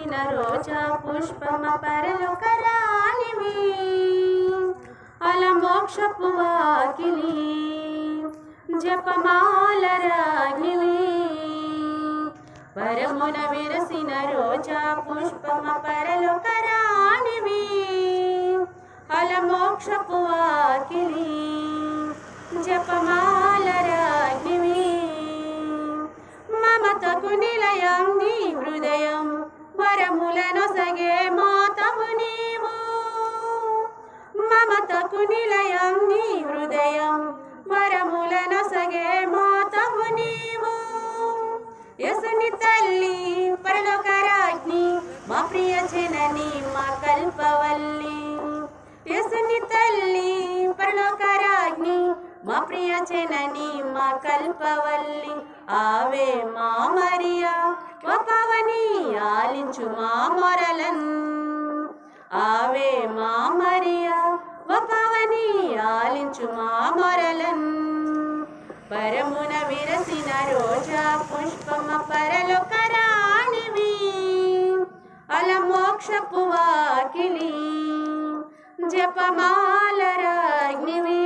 విరసిన రోజా పుష్పమ పరలోకరాణివి అల మోక్షపు వాకిలి జపమాల రాగివి వరమున విరసిన రోజా పుష్పమ పరలోకరాణివి అల మోక్షపు వాకిలి జపమాల రాగివి మమతకు నిలయం నీ హృదయం వరములనొసగే మాతవు నీవు మమతకు నిలయం నీ హృదయం వరములనొసగే మాతవు నీవు యేసుని తల్లి పరలోకరాజ్ఞి మా ప్రియ జనని మా కల్పవల్లి యేసుని తల్లి పరలోకరాజ్ఞి మా ప్రియ జనని మా కల్పవల్లి ఆవే మా మరియా ఓ పవని ఆలించు మా మొరలన్ ఆవే మా మరియా ఓ పవని ఆలించు మా మొరలన్ పరమున విరసిన రోజా పుష్పమ పరలోకరాణివి అల మోక్షపు వాకిలి జపమాల రాజ్ఞివి